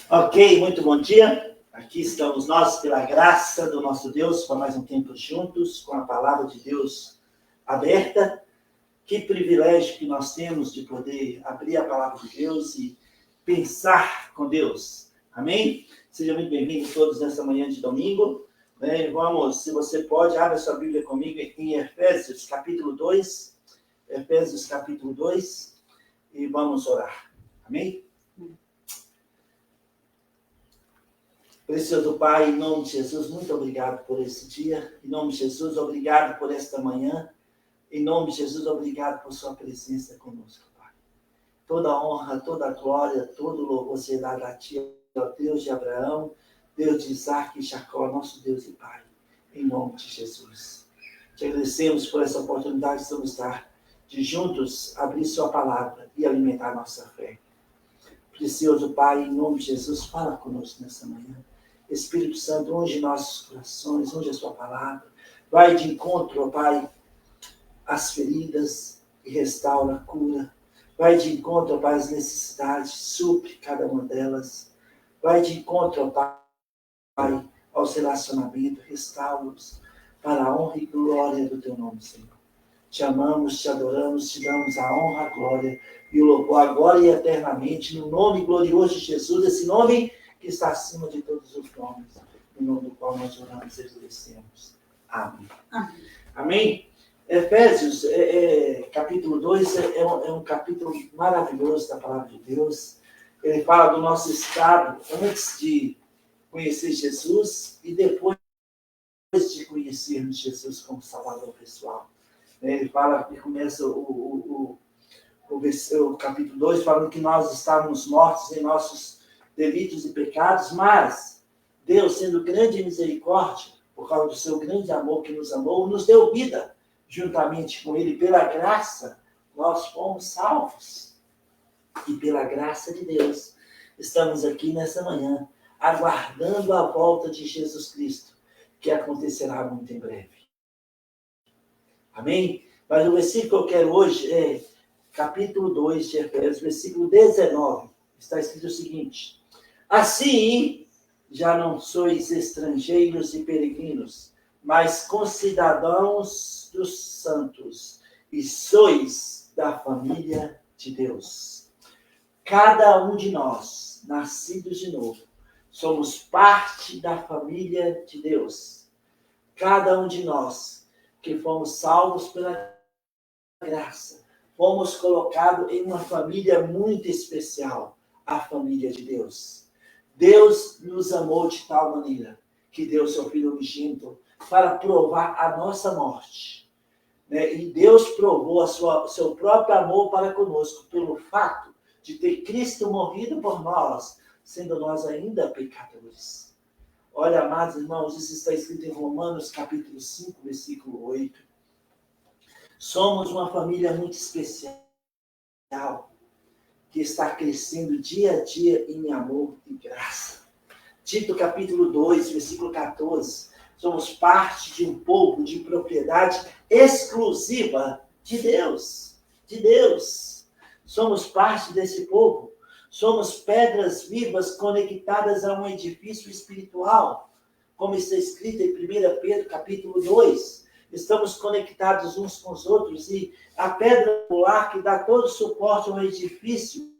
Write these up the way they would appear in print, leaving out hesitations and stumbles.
Ok, muito bom dia. Aqui estamos nós, pela graça do nosso Deus, para mais um tempo juntos, com a palavra de Deus aberta. Que privilégio que nós temos de poder abrir a palavra de Deus e pensar com Deus. Amém? Sejam muito bem-vindos todos nessa manhã de domingo. Vamos, se você pode, abra sua Bíblia comigo em Efésios, capítulo 2. Efésios, capítulo 2. E vamos orar. Amém? Precioso Pai, em nome de Jesus, muito obrigado por esse dia. Em nome de Jesus, obrigado por esta manhã. Em nome de Jesus, obrigado por sua presença conosco, Pai. Toda honra, toda glória, todo louvor seja dado a Ti, ó Deus de Abraão, Deus de Isaac e Jacó, nosso Deus e Pai. Em nome de Jesus. Te agradecemos por essa oportunidade de estar de juntos abrir sua palavra e alimentar nossa fé. Precioso Pai, em nome de Jesus, fala conosco nessa manhã. Espírito Santo, unge nossos corações, unge a sua palavra. Vai de encontro, ó Pai, às feridas e restaura a cura. Vai de encontro, ó Pai, às necessidades, supre cada uma delas. Vai de encontro, ó Pai, aos relacionamentos, restaura-os para a honra e glória do Teu nome, Senhor. Te amamos, te adoramos, te damos a honra, a glória e o louvor agora e eternamente, no nome glorioso de Jesus, esse nome que está acima de todos os nomes, no nome do qual nós oramos e agradecemos. Amém. Amém. Amém? Efésios, capítulo 2, é um capítulo maravilhoso da palavra de Deus. Ele fala do nosso estado antes de conhecer Jesus e depois de conhecermos Jesus como Salvador pessoal. Ele fala, e começa o capítulo 2 falando que nós estávamos mortos em nossos delitos e pecados, mas Deus, sendo grande em misericórdia, por causa do seu grande amor que nos amou, nos deu vida juntamente com Ele. Pela graça, nós fomos salvos. E pela graça de Deus, estamos aqui nessa manhã, aguardando a volta de Jesus Cristo, que acontecerá muito em breve. Amém? Mas o versículo que eu quero hoje é capítulo 2 de Efésios, versículo 19. Está escrito o seguinte: assim, já não sois estrangeiros e peregrinos, mas concidadãos dos santos, e sois da família de Deus. Cada um de nós, nascidos de novo, somos parte da família de Deus. Cada um de nós que fomos salvos pela graça, fomos colocados em uma família muito especial, a família de Deus. Deus nos amou de tal maneira que deu seu Filho unigênito para provar a nossa morte. E Deus provou seu próprio amor para conosco pelo fato de ter Cristo morrido por nós, sendo nós ainda pecadores. Olha, amados irmãos, isso está escrito em Romanos capítulo 5, versículo 8. Somos uma família muito especial, que está crescendo dia a dia em amor e graça. Tito capítulo 2, versículo 14. Somos parte de um povo de propriedade exclusiva de Deus. De Deus. Somos parte desse povo. Somos pedras vivas conectadas a um edifício espiritual. Como está escrito em 1 Pedro capítulo 2. Estamos conectados uns com os outros e a pedra angular que dá todo o suporte ao edifício,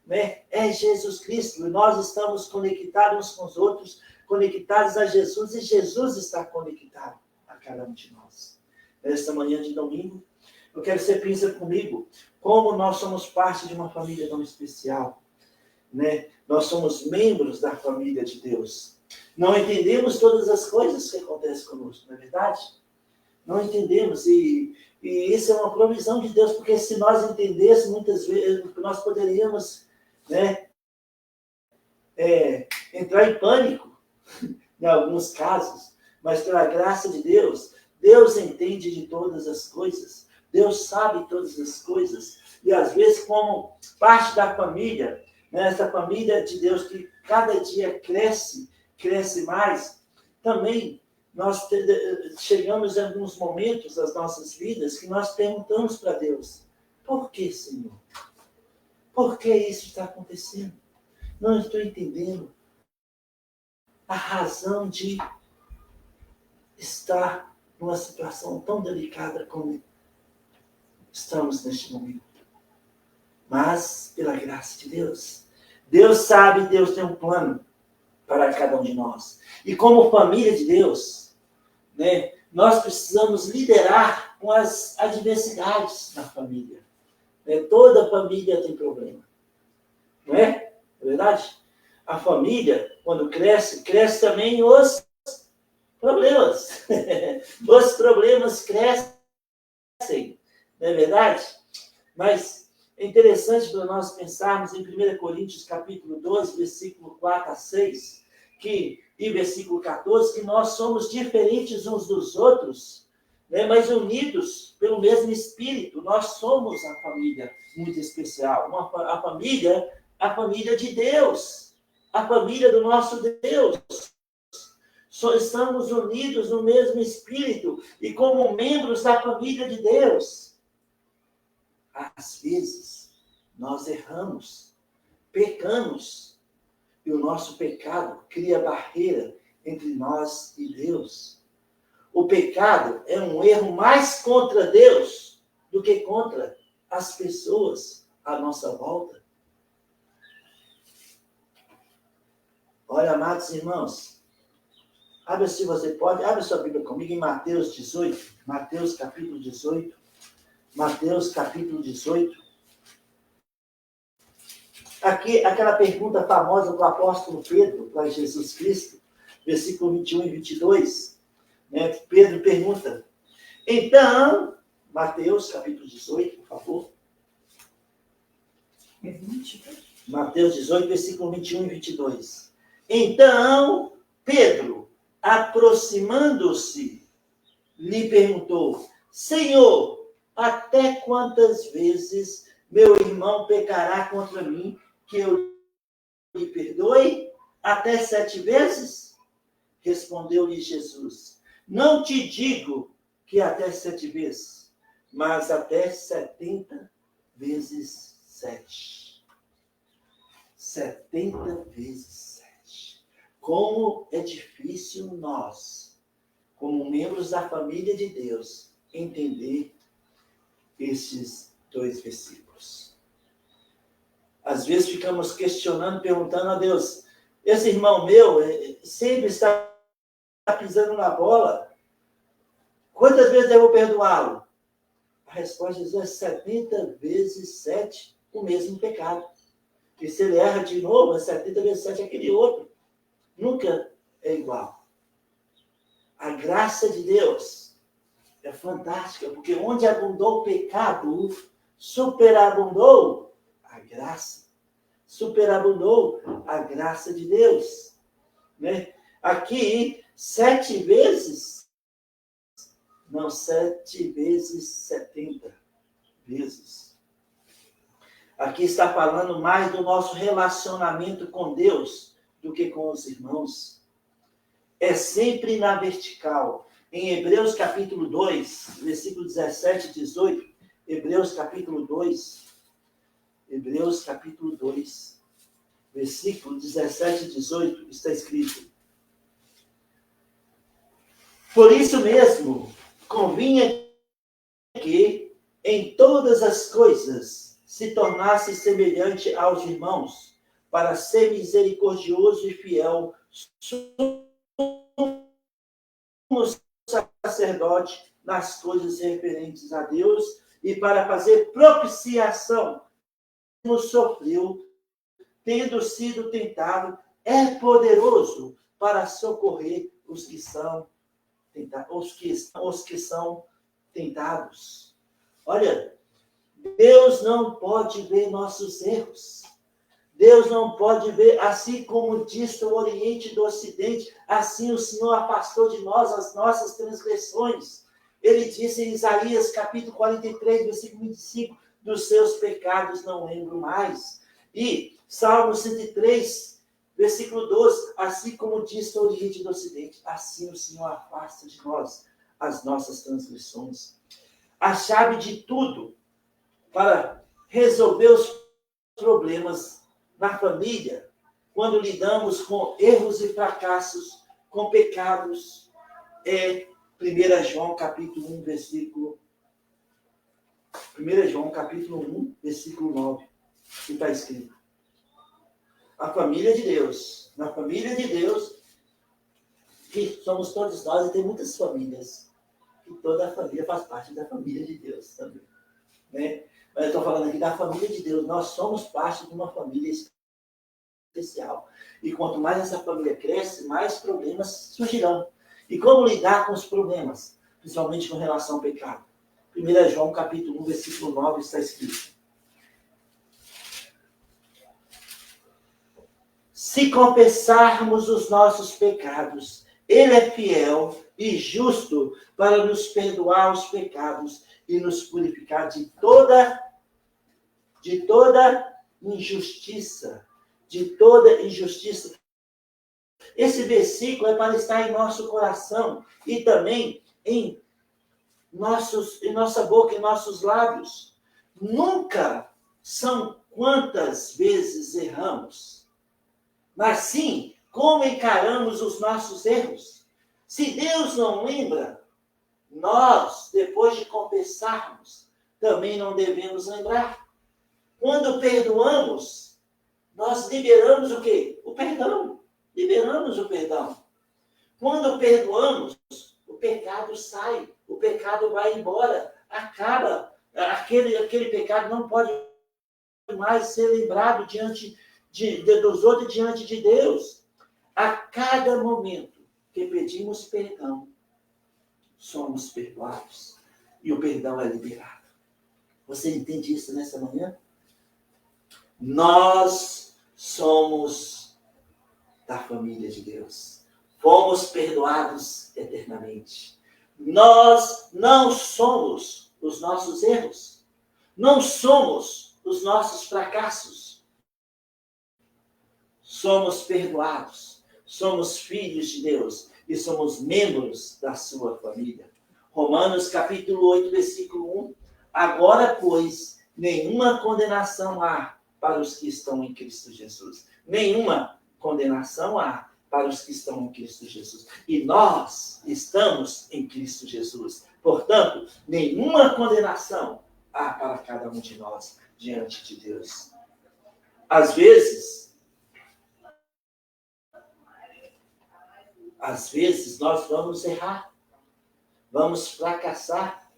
é Jesus Cristo. E nós estamos conectados uns com os outros, conectados a Jesus, e Jesus está conectado a cada um de nós. Nesta manhã de domingo, eu quero que você pense comigo como nós somos parte de uma família tão especial. Nós somos membros da família de Deus. Não entendemos todas as coisas que acontecem conosco, não é verdade? Não entendemos, e isso é uma provisão de Deus, porque se nós entendêssemos, muitas vezes, nós poderíamos entrar em pânico, em alguns casos, mas pela graça de Deus, Deus entende de todas as coisas, Deus sabe todas as coisas, e às vezes como parte da família, essa família de Deus que cada dia cresce mais, também nós chegamos em alguns momentos das nossas vidas que nós perguntamos para Deus: Por que, Senhor? Por que isso está acontecendo? Não estou entendendo a razão de estar numa situação tão delicada como estamos neste momento. Mas, pela graça de Deus, Deus sabe, Deus tem um plano para cada um de nós. E como família de Deus, né, nós precisamos liderar com as adversidades da família. Né? Toda família tem problema. Não é? É verdade? A família, quando cresce, cresce também os problemas. Os problemas crescem. Não é verdade? Mas é interessante para nós pensarmos em 1 Coríntios capítulo 12, versículo 4 a 6, e versículo 14, que nós somos diferentes uns dos outros, né, mas unidos pelo mesmo Espírito. Nós somos a família muito especial, a família de Deus, a família do nosso Deus. Estamos unidos no mesmo Espírito e como membros da família de Deus. Às vezes, nós erramos, pecamos, e o nosso pecado cria barreira entre nós e Deus. O pecado é um erro mais contra Deus do que contra as pessoas à nossa volta. Olha, amados irmãos, se você pode, abre sua Bíblia comigo em Mateus 18, Mateus capítulo 18. Mateus capítulo 18. Aqui, aquela pergunta famosa do apóstolo Pedro para Jesus Cristo, versículo 21 e 22. Né? Pedro pergunta. Então, Mateus capítulo 18, por favor. Mateus 18, versículo 21 e 22. Então, Pedro, aproximando-se, lhe perguntou: Senhor, até quantas vezes meu irmão pecará contra mim que eu lhe perdoe? Até 7 vezes? Respondeu-lhe Jesus: Não te digo que até 7 vezes, mas até 70 vezes 7. 70 vezes 7. Como é difícil nós, como membros da família de Deus, entender estes 2 versículos. Às vezes ficamos questionando, perguntando a Deus: esse irmão meu sempre está pisando na bola. Quantas vezes devo perdoá-lo? A resposta é 70 vezes 7, o mesmo pecado. E se ele erra de novo, é 70 vezes 7 aquele outro. Nunca é igual. A graça de Deus é fantástica, porque onde abundou o pecado, superabundou a graça. Superabundou a graça de Deus. Né? Aqui, 7 vezes, não, 7 vezes 70 vezes. Aqui está falando mais do nosso relacionamento com Deus do que com os irmãos. É sempre na vertical. Em Hebreus capítulo 2, versículo 17 e 18, Hebreus capítulo 2, versículo 17 e 18, está escrito: Por isso mesmo, convinha que em todas as coisas se tornasse semelhante aos irmãos, para ser misericordioso e fiel, sumo sacerdote nas coisas referentes a Deus, e para fazer propiciação, sofreu, tendo sido tentado, é poderoso para socorrer os que são tentados. Olha, Deus não pode ver nossos erros. Deus não pode ver, assim como dista o Oriente do Ocidente, assim o Senhor afastou de nós as nossas transgressões. Ele disse em Isaías capítulo 43, versículo 25, dos seus pecados não lembro mais. E Salmo 103, versículo 12, assim como dista o Oriente do Ocidente, assim o Senhor afasta de nós as nossas transgressões. A chave de tudo para resolver os problemas na família, quando lidamos com erros e fracassos, com pecados, é 1 João capítulo 1, versículo 1 João capítulo 1, versículo 9, que está escrito. A família de Deus, na família de Deus, que somos todos nós, e tem muitas famílias, e toda a família faz parte da família de Deus também, né? Mas eu estou falando aqui da família de Deus, nós somos parte de uma família especial. E quanto mais essa família cresce, mais problemas surgirão. E como lidar com os problemas, principalmente com relação ao pecado? 1 João capítulo 1, versículo 9 está escrito: se confessarmos os nossos pecados, Ele é fiel e justo para nos perdoar os pecados e nos purificar de toda injustiça. De toda injustiça. Esse versículo é para estar em nosso coração e também em nossa boca, em nossos lábios. Nunca são quantas vezes erramos, mas sim como encaramos os nossos erros. Se Deus não lembra, nós, depois de confessarmos, também não devemos lembrar. Quando perdoamos, nós liberamos o quê? O perdão. Liberamos o perdão. Quando perdoamos, o pecado sai, o pecado vai embora, acaba. Aquele pecado não pode mais ser lembrado diante dos outros, diante de Deus. A cada momento que pedimos perdão, somos perdoados. E o perdão é liberado. Você entende isso nessa manhã? Nós somos da família de Deus. Fomos perdoados eternamente. Nós não somos os nossos erros. Não somos os nossos fracassos. Somos perdoados. Somos filhos de Deus e somos membros da sua família. Romanos capítulo 8, versículo 1. Agora, pois, nenhuma condenação há para os que estão em Cristo Jesus. Nenhuma condenação há para os que estão em Cristo Jesus. E nós estamos em Cristo Jesus. Portanto, nenhuma condenação há para cada um de nós diante de Deus. Às vezes nós vamos errar, vamos fracassar.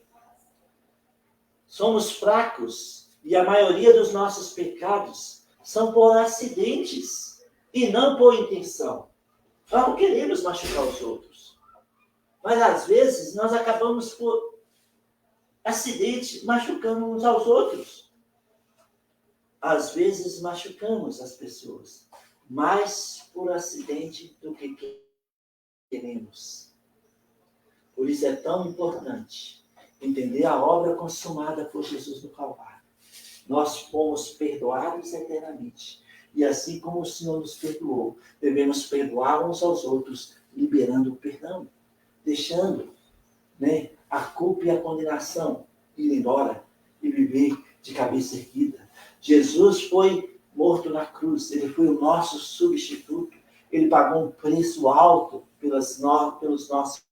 Somos fracos e a maioria dos nossos pecados são por acidentes e não por intenção. Nós não queremos machucar os outros. Mas às vezes nós acabamos por acidente machucando uns aos outros. Às vezes machucamos as pessoas, mais por acidente do que queremos. Por isso é tão importante entender a obra consumada por Jesus no Calvário. Nós fomos perdoados eternamente. E assim como o Senhor nos perdoou, devemos perdoar uns aos outros, liberando o perdão, deixando, a culpa e a condenação ir embora e viver de cabeça erguida. Jesus foi morto na cruz, ele foi o nosso substituto, ele pagou um preço alto pelos nossos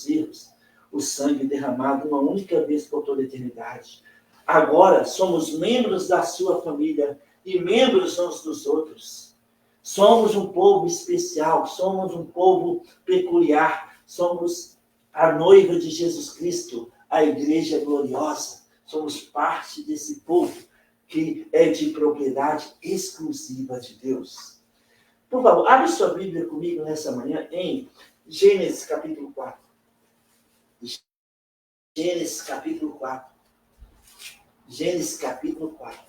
erros, o sangue derramado uma única vez por toda a eternidade. Agora somos membros da sua família e membros uns dos outros. Somos um povo especial, somos um povo peculiar, somos a noiva de Jesus Cristo, a igreja gloriosa. Somos parte desse povo que é de propriedade exclusiva de Deus. Por favor, abre sua Bíblia comigo nessa manhã em Gênesis capítulo 4. Gênesis capítulo 4. Gênesis capítulo 4.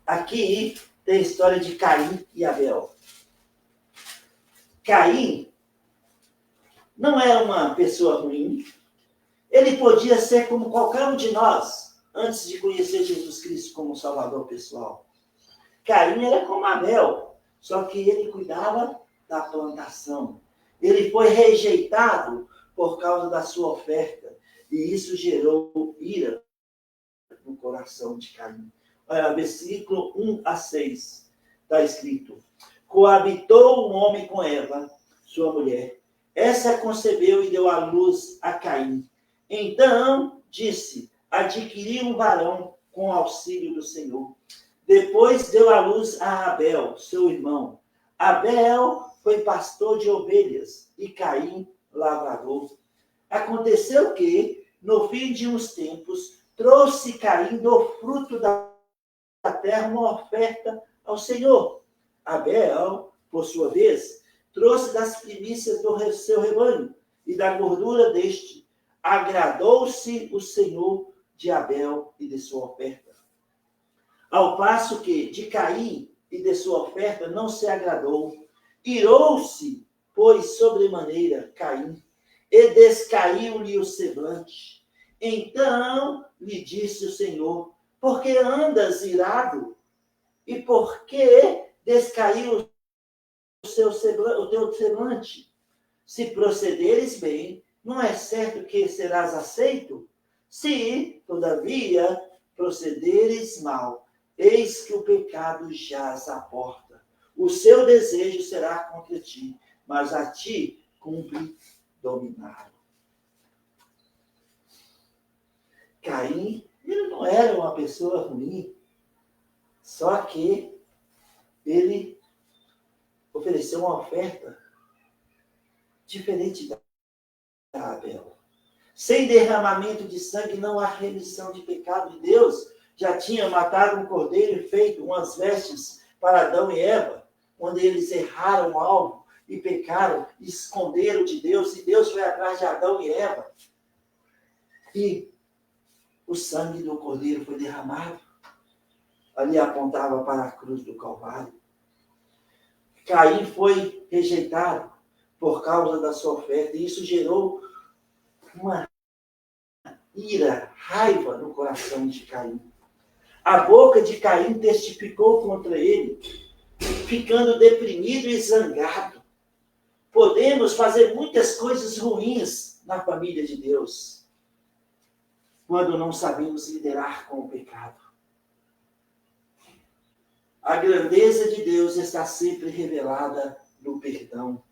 Aqui tem a história de Caim e Abel. Caim não era uma pessoa ruim. Ele podia ser como qualquer um de nós, antes de conhecer Jesus Cristo como Salvador pessoal. Caim era como Abel, só que ele cuidava da plantação. Ele foi rejeitado por causa da sua oferta, e isso gerou ira no coração de Caim. Olha, versículo 1 a 6, está escrito: coabitou o homem com Eva, sua mulher. Essa concebeu e deu à luz a Caim. Então disse: adquiri um varão com auxílio do Senhor. Depois deu à luz a Abel, seu irmão. Abel foi pastor de ovelhas e Caim lavrador. Aconteceu que, no fim de uns tempos, trouxe Caim do fruto da terra uma oferta ao Senhor. Abel, por sua vez, trouxe das primícias do seu rebanho e da gordura deste. Agradou-se o Senhor de Abel e de sua oferta. Ao passo que de Caim e de sua oferta não se agradou. Irou-se, pois, sobremaneira Caim, e descaiu-lhe o semblante. Então lhe disse o Senhor: por que andas irado? E por que descaiu o teu semblante? Se procederes bem, não é certo que serás aceito? Se, todavia, procederes mal, eis que o pecado jaz à porta. O seu desejo será contra ti, mas a ti cumpre dominá-lo. Caim, ele não era uma pessoa ruim, só que ele ofereceu uma oferta diferente da Abel. Sem derramamento de sangue não há remissão de pecado de Deus. Já tinha matado um cordeiro e feito umas vestes para Adão e Eva, quando eles erraram o alvo e pecaram, e esconderam de Deus, e Deus foi atrás de Adão e Eva. E o sangue do cordeiro foi derramado. Ali apontava para a cruz do Calvário. Caim foi rejeitado por causa da sua oferta, e isso gerou uma ira, raiva no coração de Caim. A boca de Caim testificou contra ele, ficando deprimido e zangado. Podemos fazer muitas coisas ruins na família de Deus, quando não sabemos liderar com o pecado. A grandeza de Deus está sempre revelada no perdão.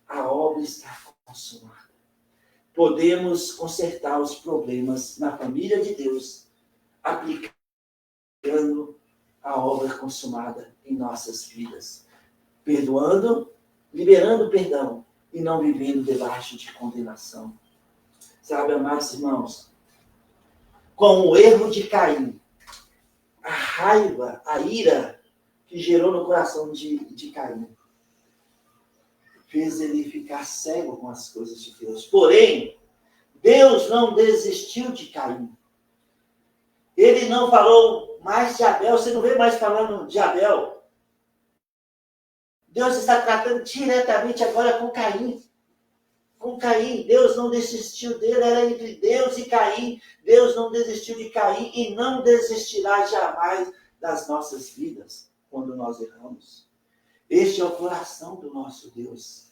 A obra está consumada. Podemos consertar os problemas na família de Deus, aplicando a obra consumada em nossas vidas. Perdoando, liberando perdão e não vivendo debaixo de condenação. Sabe, amados irmãos, com o erro de Caim, a raiva, a ira que gerou no coração de Caim, fez ele ficar cego com as coisas de Deus. Porém, Deus não desistiu de Caim. Ele não falou mais de Abel. Você não vê mais falando de Abel. Deus está tratando diretamente agora com Caim. Com Caim, Deus não desistiu dele, era entre Deus e Caim. Deus não desistiu de Caim e não desistirá jamais das nossas vidas quando nós erramos. Este é o coração do nosso Deus.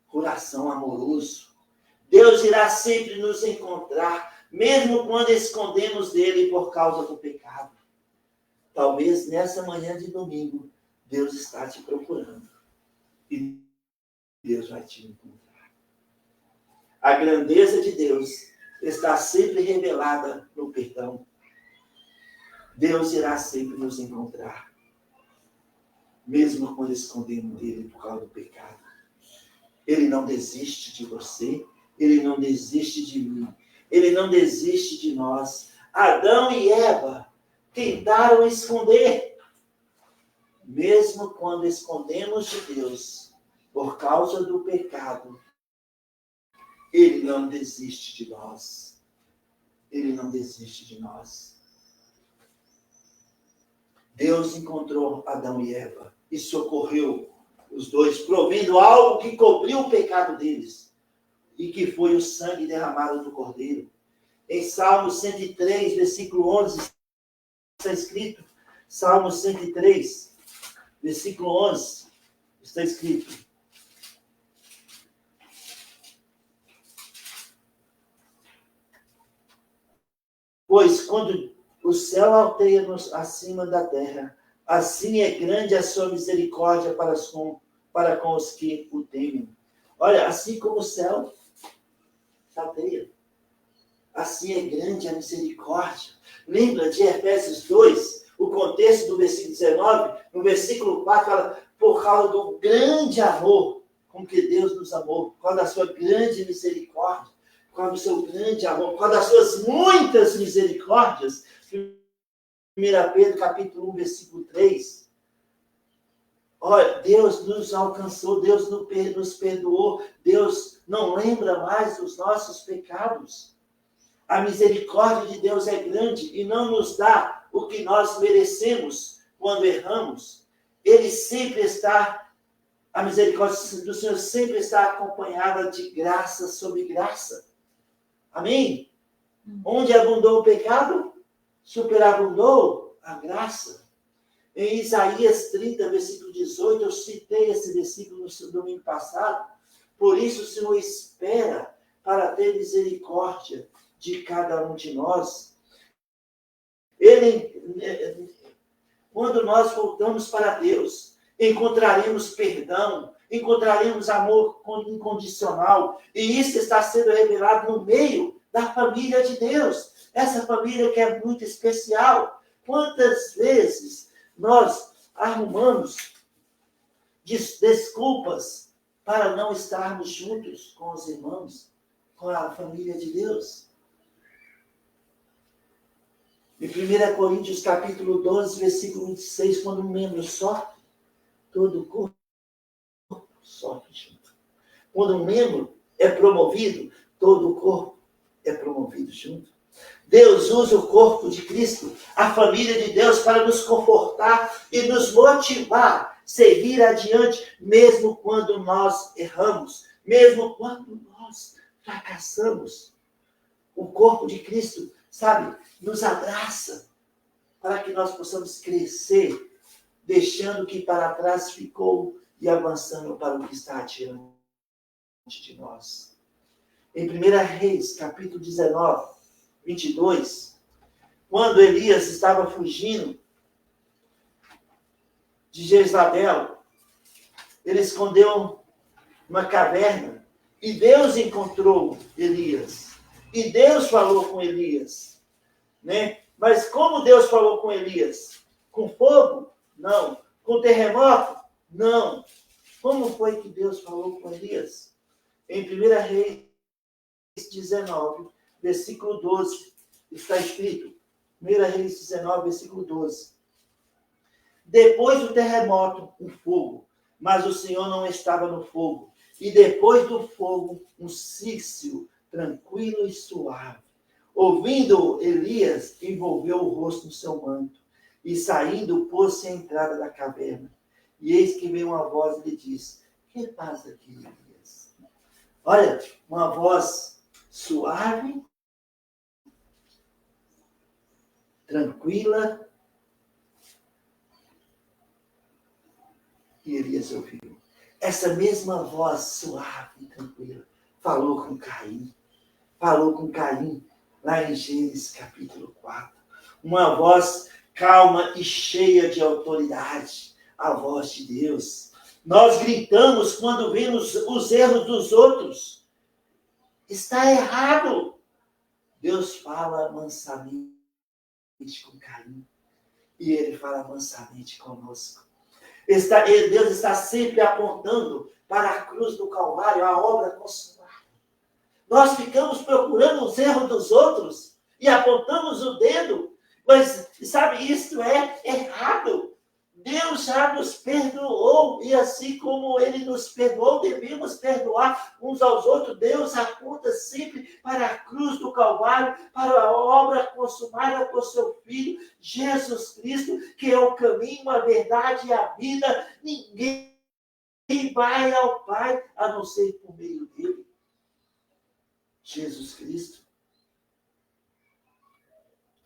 Coração amoroso. Deus irá sempre nos encontrar, mesmo quando escondemos dele por causa do pecado. Talvez nessa manhã de domingo, Deus está te procurando. E Deus vai te encontrar. A grandeza de Deus está sempre revelada no perdão. Deus irá sempre nos encontrar, mesmo quando escondemos dele por causa do pecado. Ele não desiste de você, ele não desiste de mim, ele não desiste de nós. Adão e Eva tentaram esconder, mesmo quando escondemos de Deus por causa do pecado. Ele não desiste de nós. Ele não desiste de nós. Deus encontrou Adão e Eva e socorreu os dois, provendo algo que cobriu o pecado deles, e que foi o sangue derramado do Cordeiro. Em Salmo 103, versículo 11, está escrito, Salmo 103, versículo 11, está escrito: pois quando O céu alteia-nos acima da terra. Assim é grande a sua misericórdia para com os que o temem. Olha, assim como o céu alteia, assim é grande a misericórdia. Lembra de Efésios 2, o contexto do versículo 19? No versículo 4 fala, por causa do grande amor com que Deus nos amou, por causa da sua grande misericórdia, por causa do seu grande amor, por causa das suas muitas misericórdias. 1 Pedro, capítulo 1, versículo 3. Olha, Deus nos alcançou, Deus nos perdoou, Deus não lembra mais dos nossos pecados. A misericórdia de Deus é grande e não nos dá o que nós merecemos quando erramos. Ele sempre está, a misericórdia do Senhor sempre está acompanhada de graça sobre graça. Amém? Onde abundou o pecado, superabundou a graça. Em Isaías 30, versículo 18, eu citei esse versículo no domingo passado. Por isso o Senhor espera para ter misericórdia de cada um de nós. Quando nós voltamos para Deus, encontraremos perdão, encontraremos amor incondicional. E isso está sendo revelado no meio da família de Deus. Essa família que é muito especial. Quantas vezes nós arrumamos desculpas para não estarmos juntos com os irmãos, com a família de Deus? Em 1 Coríntios, capítulo 12, versículo 26, quando um membro sofre, todo o corpo sofre junto. Quando um membro é promovido, todo o corpo é promovido junto. Deus usa o corpo de Cristo, a família de Deus, para nos confortar e nos motivar a seguir adiante, mesmo quando nós erramos, mesmo quando nós fracassamos. O corpo de Cristo, sabe, nos abraça para que nós possamos crescer, deixando o que para trás ficou e avançando para o que está diante de nós. Em 1 Reis, capítulo 19, 22, quando Elias estava fugindo de Jezabel, ele escondeu uma caverna e Deus encontrou Elias. E Deus falou com Elias, né? Mas como Deus falou com Elias? Com fogo? Não. Com terremoto? Não. Como foi que Deus falou com Elias? Em 1 Reis 19, versículo 12, está escrito, 1 Reis 19, versículo 12. Depois do terremoto, um fogo, mas o Senhor não estava no fogo. E depois do fogo, um silêncio tranquilo e suave. Ouvindo, Elias envolveu o rosto no seu manto e saindo, pôs-se à entrada da caverna. E eis que veio uma voz e lhe disse, que passa aqui, Elias? Olha, uma voz suave, tranquila, e Elias ouviu. Essa mesma voz suave e tranquila falou com Caim. Falou com Caim lá em Gênesis capítulo 4. Uma voz calma e cheia de autoridade. A voz de Deus. Nós gritamos quando vemos os erros dos outros. Está errado. Deus fala mansamente com Caim. E ele fala mansamente conosco. Deus está sempre apontando para a cruz do Calvário, a obra consumada. Nós ficamos procurando os erros dos outros e apontamos o dedo, mas, sabe, isso é errado. Deus já nos perdoou e assim como Ele nos perdoou, devemos perdoar uns aos outros. Deus aponta sempre para a cruz do Calvário, para a obra consumada por seu Filho, Jesus Cristo, que é o caminho, a verdade e a vida. Ninguém vai ao Pai a não ser por meio dele. Jesus Cristo.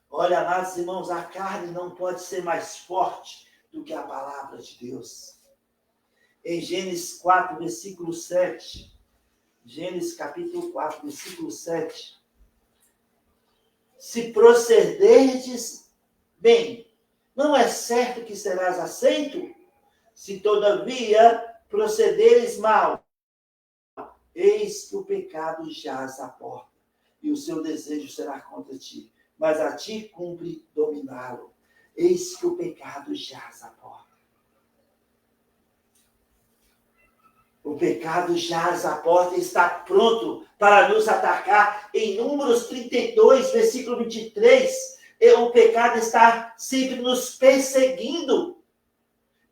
Olha, amados irmãos, a carne não pode ser mais forte do que a palavra de Deus. Em Gênesis 4, versículo 7, Gênesis capítulo 4, versículo 7, se procederdes Bem, não é certo que serás aceito? Se todavia procederes mal, eis que o pecado jaz à porta, e o seu desejo será contra ti, mas a ti cumpre dominá-lo. Eis que o pecado jaz à porta. O pecado jaz à porta e está pronto para nos atacar. Em Números 32, versículo 23, o pecado está sempre nos perseguindo.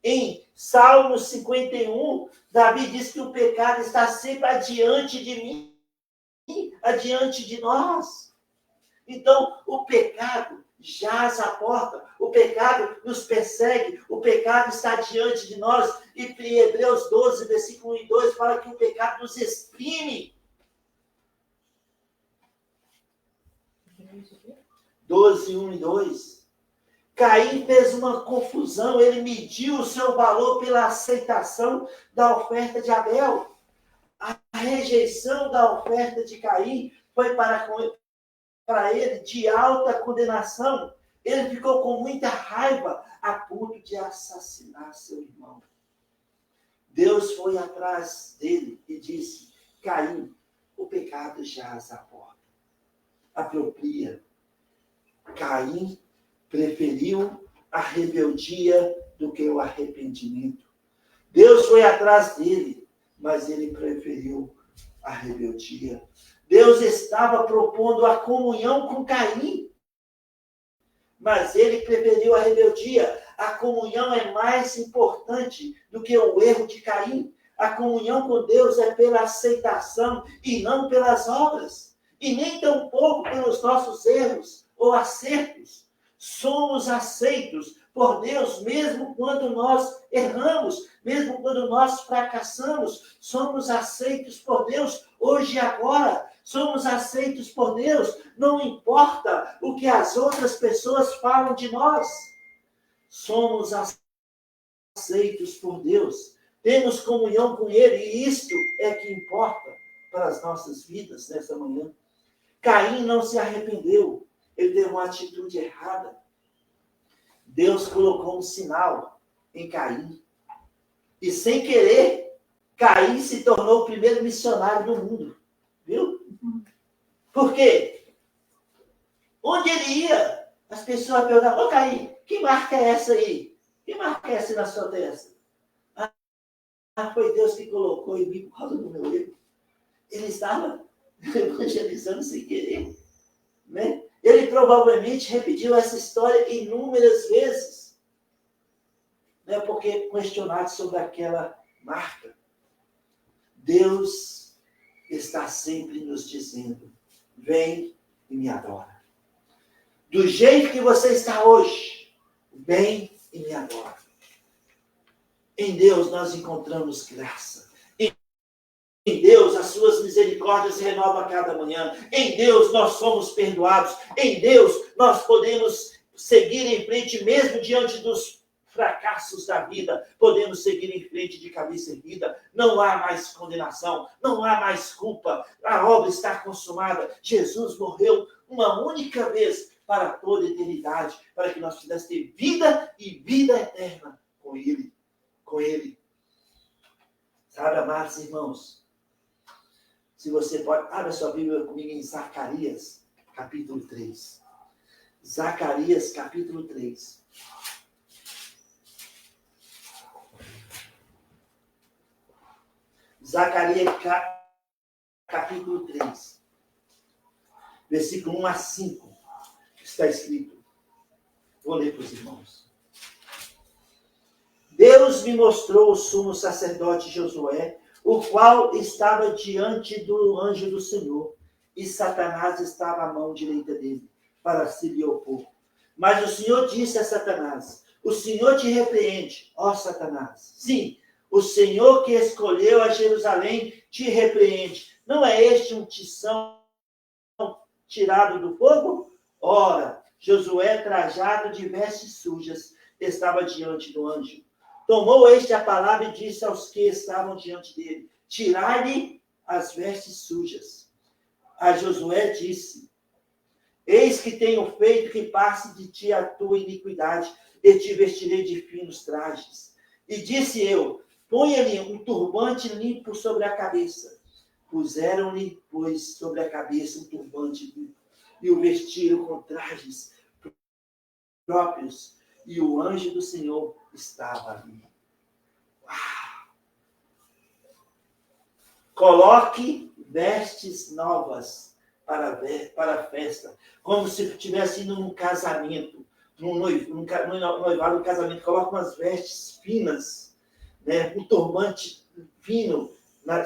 Em Salmos 51, Davi diz que o pecado está sempre adiante de mim, adiante de nós. Então, o pecado jaz à porta, o pecado nos persegue, o pecado está diante de nós. E em Hebreus 12, versículo 1 e 2, fala que o pecado nos exprime. 12, 1 e 2. Caim fez uma confusão, ele mediu o seu valor pela aceitação da oferta de Abel. A rejeição da oferta de Caim foi para ele de alta condenação. Ele ficou com muita raiva, a ponto de assassinar seu irmão. Deus foi atrás dele e disse: Caim, o pecado jaz à porta. Apropria. Caim preferiu a rebeldia do que o arrependimento. Deus foi atrás dele, mas ele preferiu a rebeldia. Deus estava propondo a comunhão com Caim, mas ele preferiu a rebeldia. A comunhão é mais importante do que o erro de Caim. A comunhão com Deus é pela aceitação e não pelas obras. E nem tampouco pelos nossos erros ou acertos. Somos aceitos por Deus mesmo quando nós erramos, mesmo quando nós fracassamos. Somos aceitos por Deus hoje e agora. Somos aceitos por Deus, não importa o que as outras pessoas falam de nós. Somos aceitos por Deus. Temos comunhão com Ele e isto é que importa para as nossas vidas nessa manhã. Caim não se arrependeu. Ele teve uma atitude errada. Deus colocou um sinal em Caim. E sem querer, Caim se tornou o primeiro missionário do mundo. Viu? Por quê? Onde ele ia, as pessoas perguntavam: ô Caim, que marca é essa aí? Que marca é essa na sua testa? Foi Deus que colocou em mim por causa do meu erro. Ele estava evangelizando sem querer. Né? Ele provavelmente repetiu essa história inúmeras vezes. Né? Porque questionado sobre aquela marca. Deus está sempre nos dizendo: vem e me adora. Do jeito que você está hoje, vem e me adora. Em Deus nós encontramos graça. Em Deus as suas misericórdias se renovam a cada manhã. Em Deus nós somos perdoados. Em Deus nós podemos seguir em frente mesmo diante dos fracassos da vida. Podemos seguir em frente de cabeça erguida. Não há mais condenação. Não há mais culpa. A obra está consumada. Jesus morreu uma única vez para toda a eternidade, para que nós pudéssemos ter vida e vida eterna com Ele. Com Ele. Sabe, amados irmãos, se você pode, abra sua Bíblia comigo em Zacarias, capítulo 3. Zacarias, capítulo 3. Zacarias, capítulo 3. Versículo 1 a 5. Está escrito. Vou ler para os irmãos. Deus me mostrou o sumo sacerdote Josué, o qual estava diante do anjo do Senhor, e Satanás estava à mão direita dele, para se lhe opor. Mas o Senhor disse a Satanás: o Senhor te repreende, ó Satanás. Sim, o Senhor que escolheu a Jerusalém te repreende. Não é este um tição tirado do fogo? Ora, Josué, trajado de vestes sujas, estava diante do anjo. Tomou este a palavra e disse aos que estavam diante dele: tirai-lhe as vestes sujas. A Josué disse: Eis que tenho feito que passe de ti a tua iniquidade, e te vestirei de finos trajes. E disse eu, ponha-lhe um turbante limpo sobre a cabeça. Puseram-lhe, pois, sobre a cabeça um turbante limpo, e o vestiram com trajes próprios, e o anjo do Senhor estava ali. Uau! Coloque vestes novas para a festa, como se estivesse indo num casamento, num noivado, num casamento. Coloque umas vestes finas, né? Um turbante fino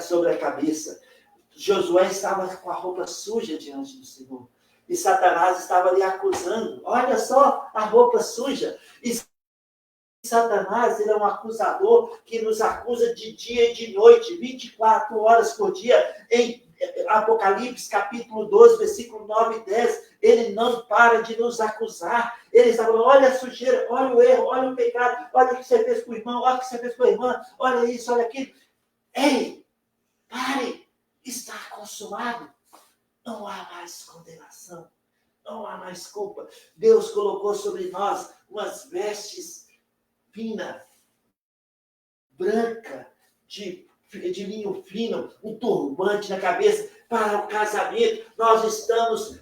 sobre a cabeça. Josué estava com a roupa suja diante do Senhor. E Satanás estava ali acusando. Olha só a roupa suja. E Satanás, ele é um acusador que nos acusa de dia e de noite, 24 horas por dia. Em Apocalipse, capítulo 12, versículo 9 e 10, ele não para de nos acusar. Ele está falando, olha a sujeira, olha o erro, olha o pecado, olha o que você fez com o irmão, olha o que você fez com a irmã, olha isso, olha aquilo. Ei, pare, está consumado. Não há mais condenação, não há mais culpa. Deus colocou sobre nós umas vestes fina, branca, de linho fino, um turbante na cabeça para o casamento. Nós estamos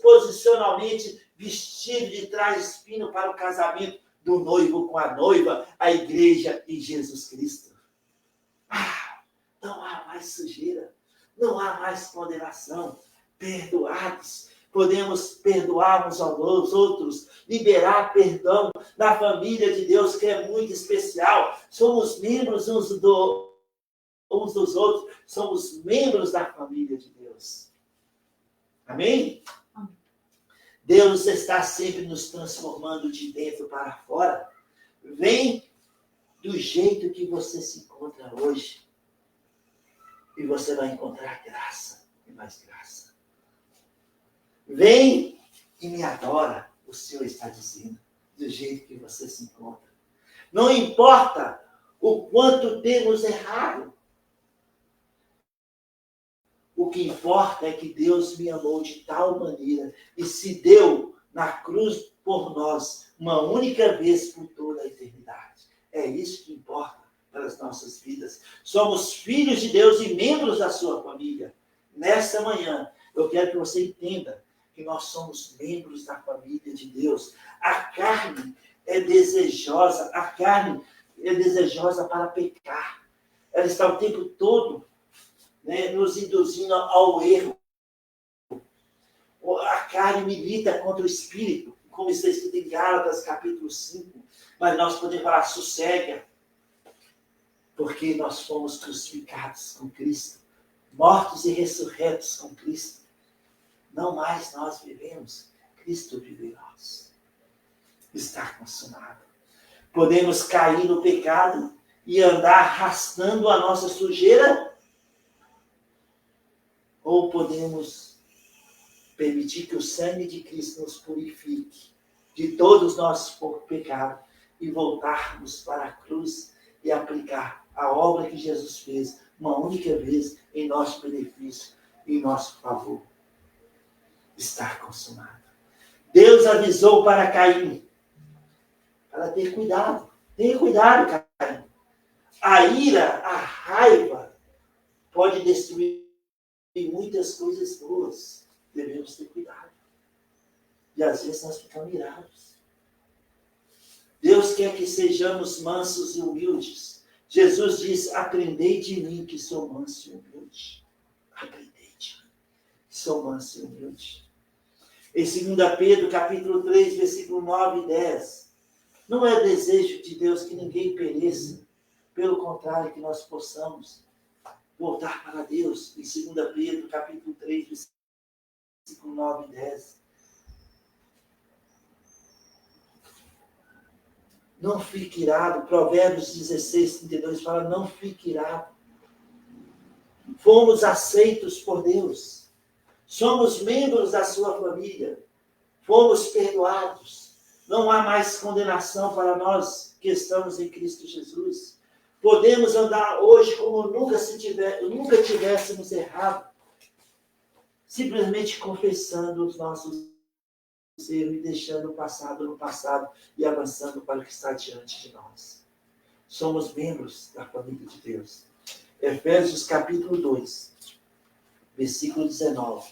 posicionalmente vestidos de trajes finos para o casamento do noivo com a noiva, a igreja e Jesus Cristo. Não há mais sujeira, não há mais condenação. Perdoados. Podemos perdoar uns aos outros, liberar perdão na família de Deus, que é muito especial. Somos membros uns dos outros, somos membros da família de Deus. Amém? Deus está sempre nos transformando de dentro para fora. Vem do jeito que você se encontra hoje. E você vai encontrar graça e mais graça. Vem e me adora, o Senhor está dizendo, do jeito que você se encontra. Não importa o quanto temos errado. O que importa é que Deus me amou de tal maneira e se deu na cruz por nós, uma única vez por toda a eternidade. É isso que importa para as nossas vidas. Somos filhos de Deus e membros da sua família. Nesta manhã, eu quero que você entenda que nós somos membros da família de Deus. A carne é desejosa para pecar. Ela está o tempo todo, né, nos induzindo ao erro. A carne milita contra o espírito, como está escrito em Gálatas, capítulo 5. Mas nós podemos falar, sossega, porque nós fomos crucificados com Cristo, mortos e ressurretos com Cristo. Não mais nós vivemos, Cristo vive em nós. Está consumado. Podemos cair no pecado e andar arrastando a nossa sujeira, ou podemos permitir que o sangue de Cristo nos purifique de todos os nossos pecados e voltarmos para a cruz e aplicar a obra que Jesus fez uma única vez em nosso benefício, em nosso favor. Está consumado. Deus avisou para Caim, para ter cuidado. Tenha cuidado, Caim. A ira, a raiva, pode destruir muitas coisas boas. Devemos ter cuidado. E às vezes nós ficamos irados. Deus quer que sejamos mansos e humildes. Jesus diz, aprendei de mim que sou manso e humilde. Aprendei de mim que sou manso e humilde. Em 2 Pedro, capítulo 3, versículo 9 e 10. Não é desejo de Deus que ninguém pereça. Pelo contrário, que nós possamos voltar para Deus. Em 2 Pedro, capítulo 3, versículo 9 e 10. Não fique irado. Provérbios 16, 32 fala, não fique irado. Fomos aceitos por Deus. Somos membros da sua família. Fomos perdoados. Não há mais condenação para nós que estamos em Cristo Jesus. Podemos andar hoje como nunca tivéssemos errado. Simplesmente confessando os nossos erro e deixando o passado no passado e avançando para o que está diante de nós. Somos membros da família de Deus. Efésios capítulo 2, versículo 19.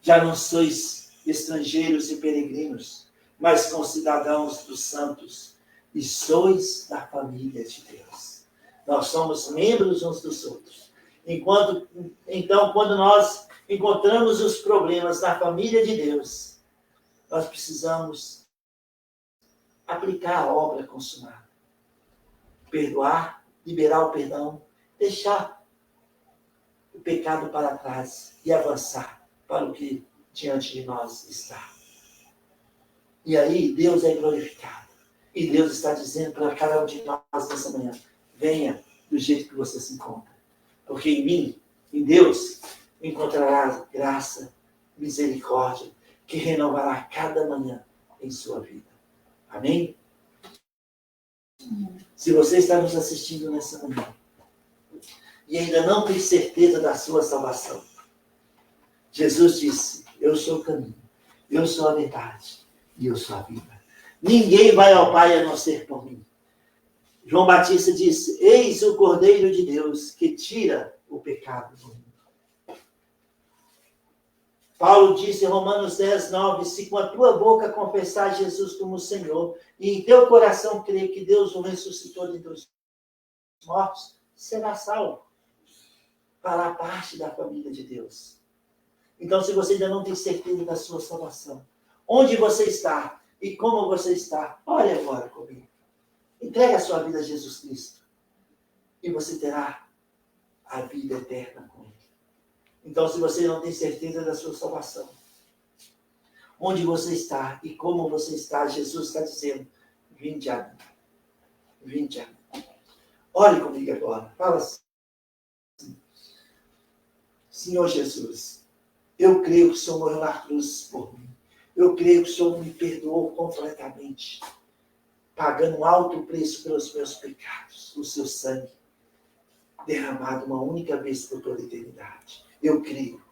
Já não sois estrangeiros e peregrinos, mas concidadãos dos santos, e sois da família de Deus. Nós somos membros uns dos outros. Então, quando nós encontramos os problemas na família de Deus, nós precisamos aplicar a obra consumada. Perdoar, liberar o perdão, deixar o pecado para trás e avançar para o que diante de nós está. E aí Deus é glorificado. E Deus está dizendo para cada um de nós nessa manhã, venha do jeito que você se encontra. Porque em mim, em Deus, encontrará graça, misericórdia, que renovará cada manhã em sua vida. Amém? Se você está nos assistindo nessa manhã e ainda não tem certeza da sua salvação, Jesus disse, eu sou o caminho, eu sou a verdade e eu sou a vida. Ninguém vai ao Pai a não ser por mim. João Batista disse, eis o Cordeiro de Deus que tira o pecado do mundo. Paulo disse em Romanos 10, 9, se com a tua boca confessar Jesus como Senhor e em teu coração crer que Deus o ressuscitou dentre os mortos, será salvo. Fará parte da família de Deus. Então, se você ainda não tem certeza da sua salvação, onde você está e como você está, ore agora comigo. Entregue a sua vida a Jesus Cristo e você terá a vida eterna com Ele. Então, se você não tem certeza da sua salvação, onde você está e como você está, Jesus está dizendo, vinde a mim. Vinde a mim. Ore comigo agora. Fala assim. Senhor Jesus, eu creio que o Senhor morreu na cruz por mim. Eu creio que o Senhor me perdoou completamente, pagando um alto preço pelos meus pecados, o seu sangue derramado uma única vez por toda a eternidade. Eu creio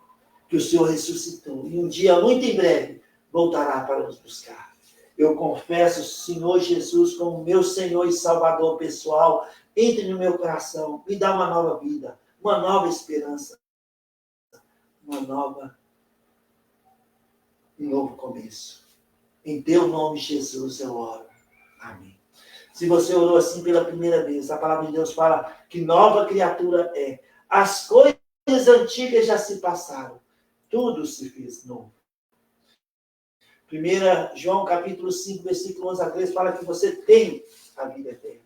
que o Senhor ressuscitou e um dia, muito em breve, voltará para nos buscar. Eu confesso o Senhor Jesus como meu Senhor e Salvador pessoal. Entre no meu coração, me dá uma nova vida, uma nova esperança, um novo começo. Em teu nome, Jesus, eu oro. Amém. Se você orou assim pela primeira vez, a palavra de Deus fala que nova criatura é. As coisas antigas já se passaram. Tudo se fez novo. 1 João capítulo 5, versículo 11 a 13, fala que você tem a vida eterna.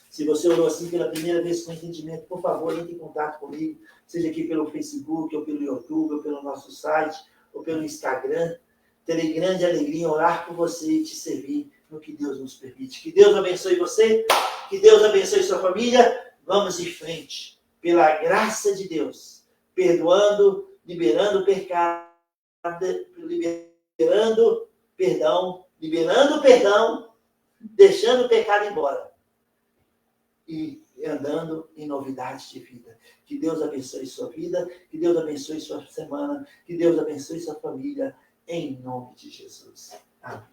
Se você orou assim pela primeira vez com entendimento, por favor, entre em contato comigo, seja aqui pelo Facebook, ou pelo YouTube, ou pelo nosso site, ou pelo Instagram. Terei grande alegria em orar por você e te servir no que Deus nos permite. Que Deus abençoe você, que Deus abençoe sua família. Vamos em frente, pela graça de Deus, perdoando, liberando pecado, liberando perdão, deixando o pecado embora e andando em novidade de vida. Que Deus abençoe sua vida, que Deus abençoe sua semana, que Deus abençoe sua família, em nome de Jesus. Amém.